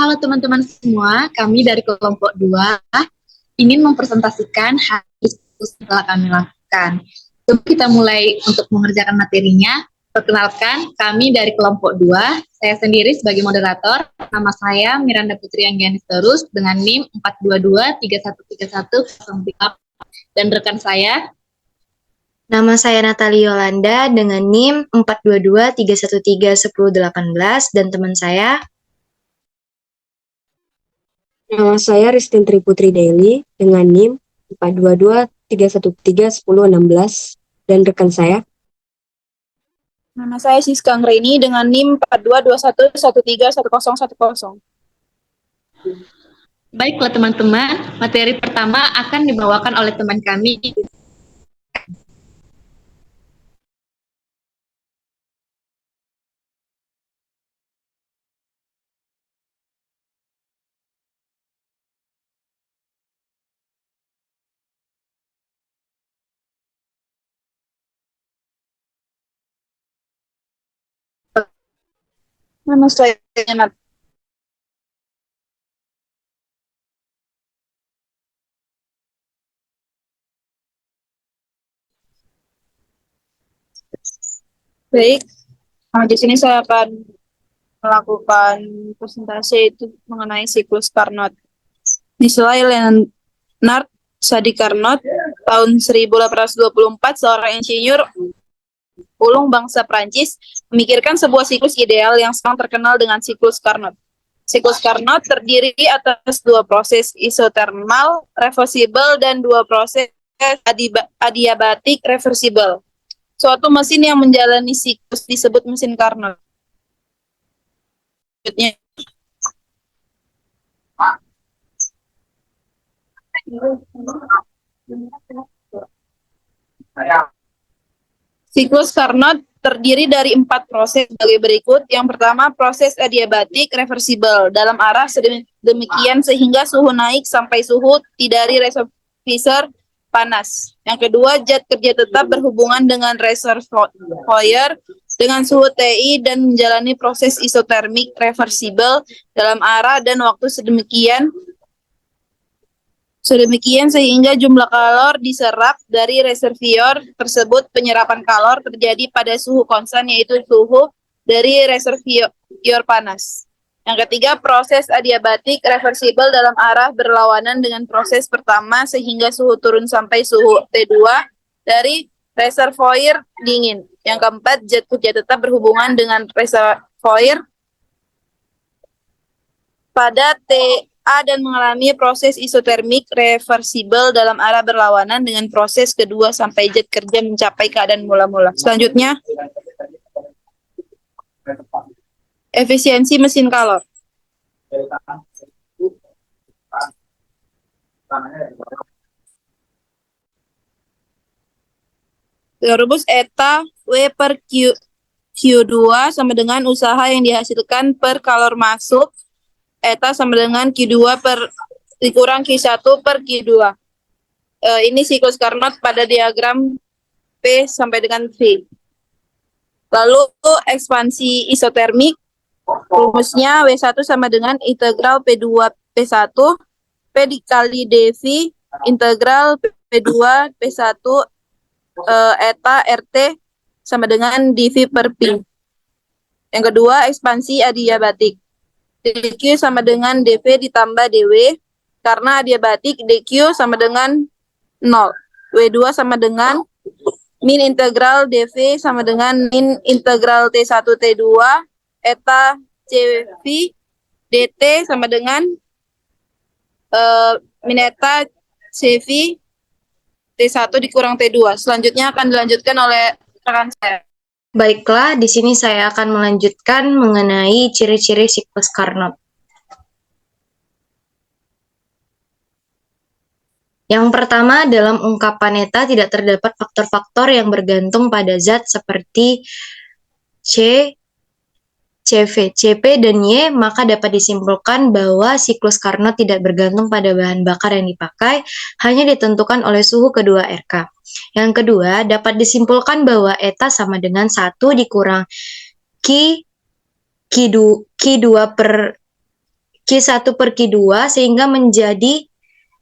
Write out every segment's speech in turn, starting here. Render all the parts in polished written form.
Halo teman-teman semua, kami dari kelompok 2 ingin mempresentasikan hasil diskusi yang telah kami lakukan. Sebelum kita mulai untuk mengerjakan materinya, perkenalkan kami dari kelompok 2, saya sendiri sebagai moderator, nama saya Miranda Putri Anggianis Terus dengan NIM 422313108 dan rekan saya. Nama saya Natalia Yolanda dengan NIM 42231311018 dan teman saya. Nama saya Ristin Triputri Daily dengan NIM 42231311016 dan rekan saya. Nama saya Siska Anggreni dengan NIM 42211311010. Baiklah teman-teman, materi pertama akan dibawakan oleh teman kami. Nama saya Nat. Baik, di sini saya akan melakukan presentasi itu mengenai siklus Carnot. Nilai Leonard Sadi Carnot tahun 1824, seorang insinyur ulung bangsa Prancis, memikirkan sebuah siklus ideal yang sekarang terkenal dengan siklus Carnot. Siklus Carnot terdiri atas dua proses isothermal reversible dan dua proses adiabatik reversible. Suatu mesin yang menjalani siklus disebut mesin Carnot. Siklus Carnot terdiri dari 4 proses sebagai berikut. Yang pertama, proses adiabatik reversible dalam arah sedemikian sehingga suhu naik sampai suhu dari reservoir panas. Yang kedua, zat kerja tetap berhubungan dengan reservoir dengan suhu TI dan menjalani proses isotermik reversible dalam arah dan waktu sedemikian sehingga jumlah kalor diserap dari reservoir tersebut. Penyerapan kalor terjadi pada suhu konstan, yaitu suhu dari reservoir panas. Yang ketiga, proses adiabatik reversible dalam arah berlawanan dengan proses pertama sehingga suhu turun sampai suhu T2 dari reservoir dingin. Yang keempat, zat kerja tetap berhubungan dengan reservoir pada TA dan mengalami proses isotermik reversible dalam arah berlawanan dengan proses kedua sampai zat kerja mencapai keadaan mula-mula. Selanjutnya, efisiensi mesin kalor. Rumus eta W per Q2 sama dengan usaha yang dihasilkan per kalor masuk. Eta sama dengan Q2 dikurang Q1 per Q2. Ini siklus Carnot pada diagram P sampai dengan V. Lalu ekspansi isotermik, rumusnya W1 sama dengan integral P2 P1 P dikali dV integral P2 P1 eta RT sama dengan dV per P. Yang kedua, ekspansi adiabatik. dQ sama dengan dV ditambah dW, karena adiabatik dQ sama dengan 0. W2 sama dengan min integral dV sama dengan min integral T1 T2 eta CV dt sama dengan min eta CV T1 dikurang T2. Selanjutnya akan dilanjutkan oleh rekan saya. Baiklah, di sini saya akan melanjutkan mengenai ciri-ciri siklus Carnot. Yang pertama, dalam ungkapan eta tidak terdapat faktor-faktor yang bergantung pada zat seperti C, CV, CP, dan Y, maka dapat disimpulkan bahwa siklus Carnot tidak bergantung pada bahan bakar yang dipakai, hanya ditentukan oleh suhu kedua RK. Yang kedua, dapat disimpulkan bahwa eta sama dengan 1 dikurang Q2 per Q1 per Q2 sehingga menjadi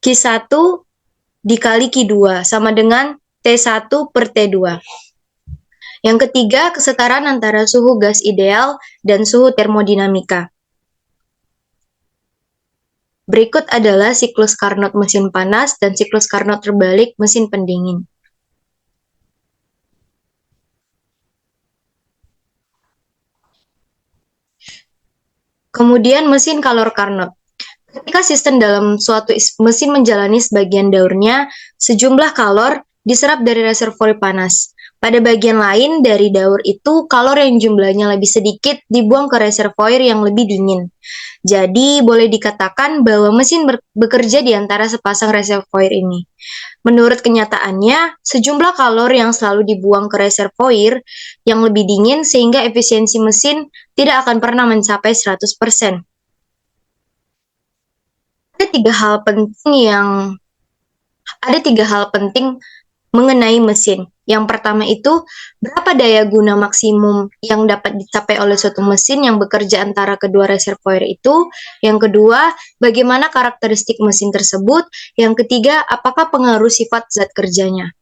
Q1 dikali Q2 sama dengan T1 per T2. Yang ketiga, kesetaraan antara suhu gas ideal dan suhu termodinamika. Berikut adalah siklus Carnot mesin panas dan siklus Carnot terbalik mesin pendingin. Kemudian mesin kalor Carnot. Ketika sistem dalam suatu mesin menjalani sebagian daurnya, sejumlah kalor diserap dari reservoir panas. Pada bagian lain dari daur itu, kalor yang jumlahnya lebih sedikit dibuang ke reservoir yang lebih dingin. Jadi, boleh dikatakan bahwa mesin bekerja di antara sepasang reservoir ini. Menurut kenyataannya, sejumlah kalor yang selalu dibuang ke reservoir yang lebih dingin sehingga efisiensi mesin tidak akan pernah mencapai 100%. Ada tiga hal penting mengenai mesin. Yang pertama itu, berapa daya guna maksimum yang dapat dicapai oleh suatu mesin yang bekerja antara kedua reservoir itu. Yang kedua, bagaimana karakteristik mesin tersebut. Yang ketiga, apakah pengaruh sifat zat kerjanya.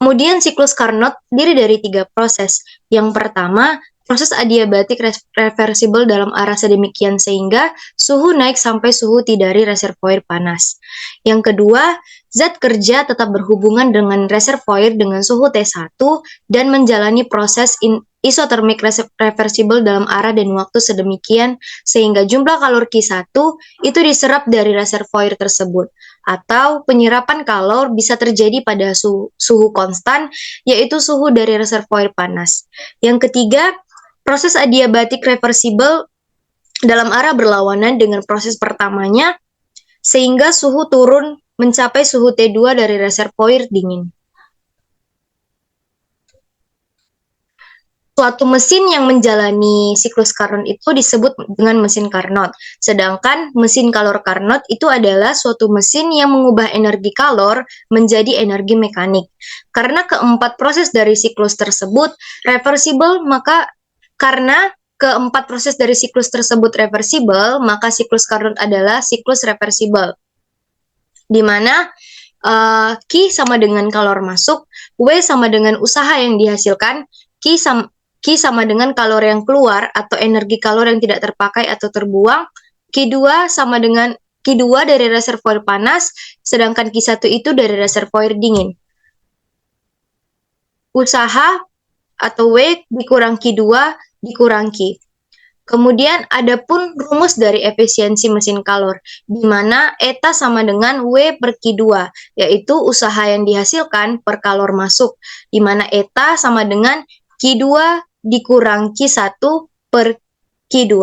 Kemudian siklus Carnot terdiri dari 3 proses. Yang pertama, proses adiabatik reversibel dalam arah sedemikian sehingga suhu naik sampai suhu T dari reservoir panas. Yang kedua, zat kerja tetap berhubungan dengan reservoir dengan suhu T1 dan menjalani proses isotermik reversibel dalam arah dan waktu sedemikian sehingga jumlah kalor Q1 itu diserap dari reservoir tersebut. Atau penyerapan kalor bisa terjadi pada suhu konstan, yaitu suhu dari reservoir panas. Yang ketiga, proses adiabatik reversibel dalam arah berlawanan dengan proses pertamanya, sehingga suhu turun mencapai suhu T2 dari reservoir dingin. Suatu mesin yang menjalani siklus Carnot itu disebut dengan mesin Carnot. Sedangkan mesin kalor Carnot itu adalah suatu mesin yang mengubah energi kalor menjadi energi mekanik. Karena keempat proses dari siklus tersebut reversibel, maka siklus Carnot adalah siklus reversibel. Di mana Q sama dengan kalor masuk, W sama dengan usaha yang dihasilkan, Q sama dengan kalor yang keluar atau energi kalor yang tidak terpakai atau terbuang, Q2 sama dengan Q2 dari reservoir panas, sedangkan Q1 itu dari reservoir dingin. Usaha atau W dikurang Q2 dikurang Q. Kemudian ada pun rumus dari efisiensi mesin kalor, di mana eta sama dengan W per Q2, yaitu usaha yang dihasilkan per kalor masuk, di mana eta sama dengan Q2 dikurang Q1 per Q2.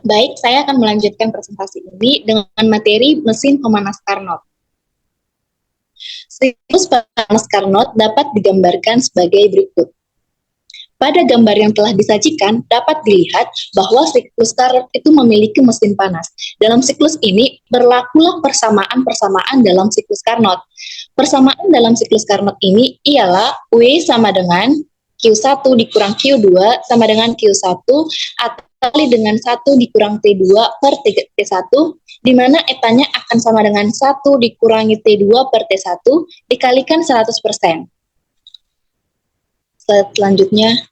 Baik, saya akan melanjutkan presentasi ini dengan materi mesin pemanas Carnot. Siklus pemanas Carnot dapat digambarkan sebagai berikut. Pada gambar yang telah disajikan, dapat dilihat bahwa siklus Carnot itu memiliki mesin panas. Dalam siklus ini, berlakulah persamaan-persamaan dalam siklus Carnot. Persamaan dalam siklus Carnot ini ialah W sama dengan Q1 dikurang Q2 sama dengan Q1 atau kali dengan 1 dikurang T2 per T1, di mana etanya akan sama dengan 1 dikurangi T2 per T1 dikalikan 100%. Selanjutnya,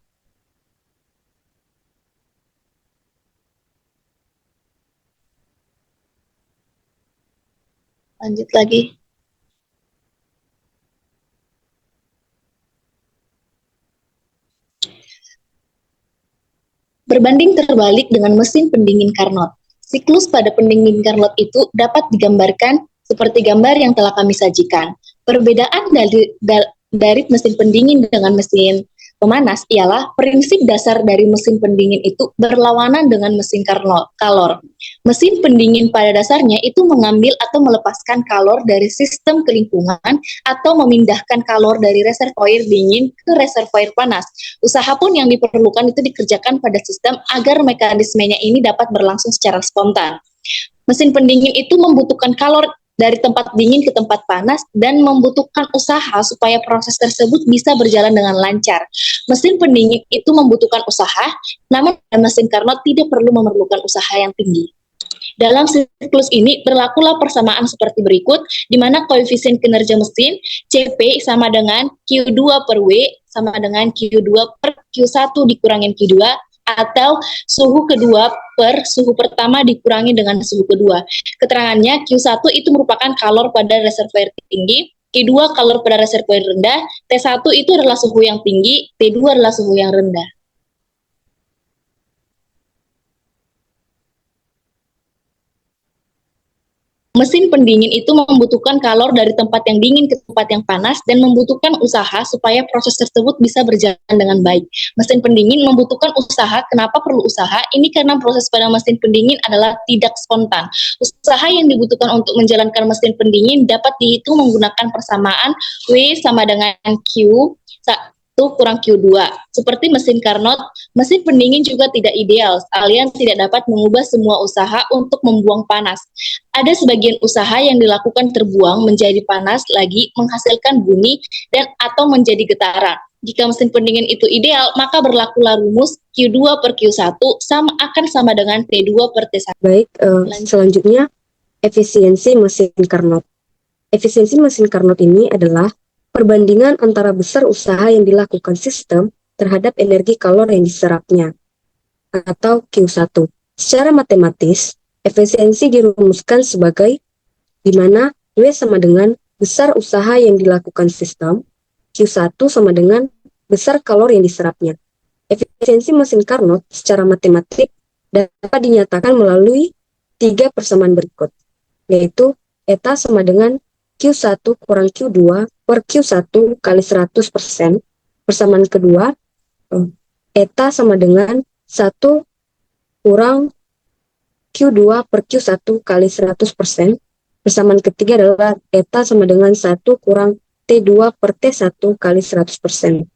lanjut lagi. Berbanding terbalik dengan mesin pendingin Carnot. Siklus pada pendingin Carnot itu dapat digambarkan seperti gambar yang telah kami sajikan. Perbedaan dari mesin pendingin dengan mesin pemanas ialah prinsip dasar dari mesin pendingin itu berlawanan dengan mesin kalor. Mesin pendingin pada dasarnya itu mengambil atau melepaskan kalor dari sistem ke lingkungan atau memindahkan kalor dari reservoir dingin ke reservoir panas. Usaha pun yang diperlukan itu dikerjakan pada sistem agar mekanismenya ini dapat berlangsung secara spontan. Mesin pendingin itu membutuhkan kalor dari tempat dingin ke tempat panas dan membutuhkan usaha supaya proses tersebut bisa berjalan dengan lancar. Mesin pendingin itu membutuhkan usaha, namun mesin Carnot tidak perlu memerlukan usaha yang tinggi. Dalam siklus ini berlakulah persamaan seperti berikut, di mana koefisien kinerja mesin CP sama dengan Q2 per W sama dengan Q2 per Q1 dikurangin Q2, atau suhu kedua per suhu pertama dikurangi dengan suhu kedua. Keterangannya, Q1 itu merupakan kalor pada reservoir tinggi, Q2 kalor pada reservoir rendah, T1 itu adalah suhu yang tinggi, T2 adalah suhu yang rendah. Mesin pendingin itu membutuhkan kalor dari tempat yang dingin ke tempat yang panas dan membutuhkan usaha supaya proses tersebut bisa berjalan dengan baik. Mesin pendingin membutuhkan usaha. Kenapa perlu usaha? Ini karena proses pada mesin pendingin adalah tidak spontan. Usaha yang dibutuhkan untuk menjalankan mesin pendingin dapat dihitung menggunakan persamaan W sama dengan Q 1 kurang Q2. Seperti mesin Carnot, mesin pendingin juga tidak ideal. Kalian tidak dapat mengubah semua usaha untuk membuang panas. Ada sebagian usaha yang dilakukan terbuang menjadi panas lagi, menghasilkan bunyi dan atau menjadi getaran. Jika mesin pendingin itu ideal, maka berlakulah rumus Q2 per Q1 akan sama dengan T2 per T1. Baik, selanjutnya efisiensi mesin Carnot. Efisiensi mesin Carnot ini adalah perbandingan antara besar usaha yang dilakukan sistem terhadap energi kalor yang diserapnya, atau Q1. Secara matematis, efisiensi dirumuskan sebagai di mana W sama dengan besar usaha yang dilakukan sistem, Q1 sama dengan besar kalor yang diserapnya. Efisiensi mesin Carnot secara matematik dapat dinyatakan melalui 3 persamaan berikut, yaitu eta sama dengan Q1 kurang Q2 per Q1 kali 100%. Persamaan kedua, eta sama dengan 1 kurang Q2 per Q1 kali 100%. Persamaan ketiga adalah eta sama dengan 1 kurang T2 per T1 kali 100%.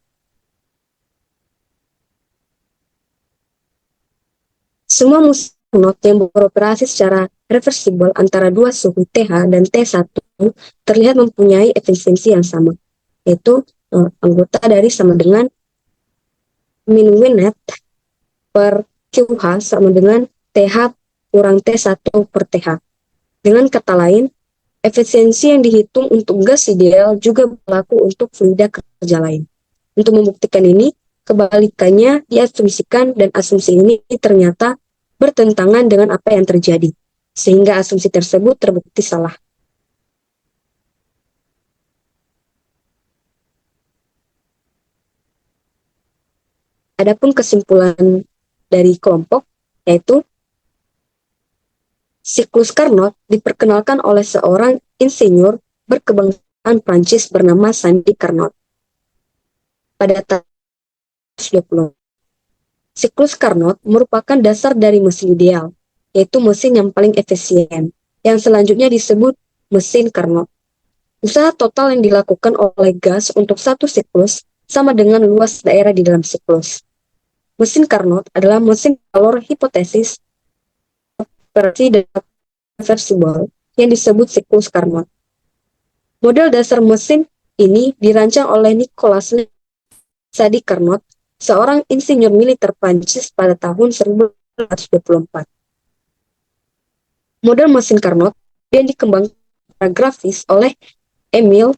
Semua mesin Carnot yang beroperasi secara reversibel antara dua suhu TH dan T1 terlihat mempunyai efisiensi yang sama, yaitu anggota dari sama dengan min W net per QH sama dengan TH kurang T1 per TH. Dengan kata lain, efisiensi yang dihitung untuk gas ideal juga berlaku untuk fluida kerja lain. Untuk membuktikan ini, kebalikannya diasumsikan dan asumsi ini ternyata bertentangan dengan apa yang terjadi, sehingga asumsi tersebut terbukti salah. Adapun kesimpulan dari kelompok, yaitu siklus Carnot diperkenalkan oleh seorang insinyur berkebangsaan Prancis bernama Sandi Carnot pada tahun 1920. Siklus Carnot merupakan dasar dari mesin ideal, yaitu mesin yang paling efisien, yang selanjutnya disebut mesin Carnot. Usaha total yang dilakukan oleh gas untuk satu siklus sama dengan luas daerah di dalam siklus. Mesin Carnot adalah mesin kalor hipotesis operasi dan reversibel yang disebut siklus Carnot. Model dasar mesin ini dirancang oleh Nicolas Sadi Carnot, seorang insinyur militer Prancis pada tahun 1924. Model mesin Carnot yang dikembangkan secara grafis oleh Emile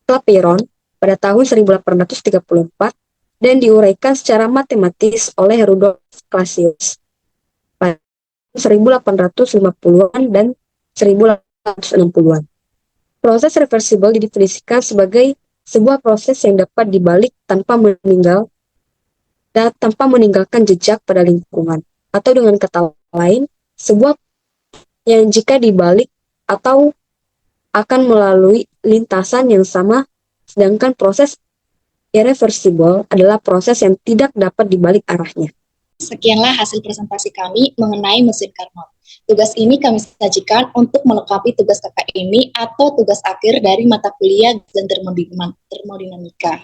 Clapeyron pada tahun 1834 dan diuraikan secara matematis oleh Rudolf Clausius pada 1850-an dan 1860-an. Proses reversibel didefinisikan sebagai sebuah proses yang dapat dibalik tanpa meninggalkan jejak pada lingkungan, atau dengan kata lain, sebuah yang jika dibalik atau akan melalui lintasan yang sama, sedangkan proses irreversibel adalah proses yang tidak dapat dibalik arahnya. Sekianlah hasil presentasi kami mengenai mesin Carnot. Tugas ini kami sajikan untuk melengkapi tugas KKM atau tugas akhir dari mata kuliah dan termodinamika.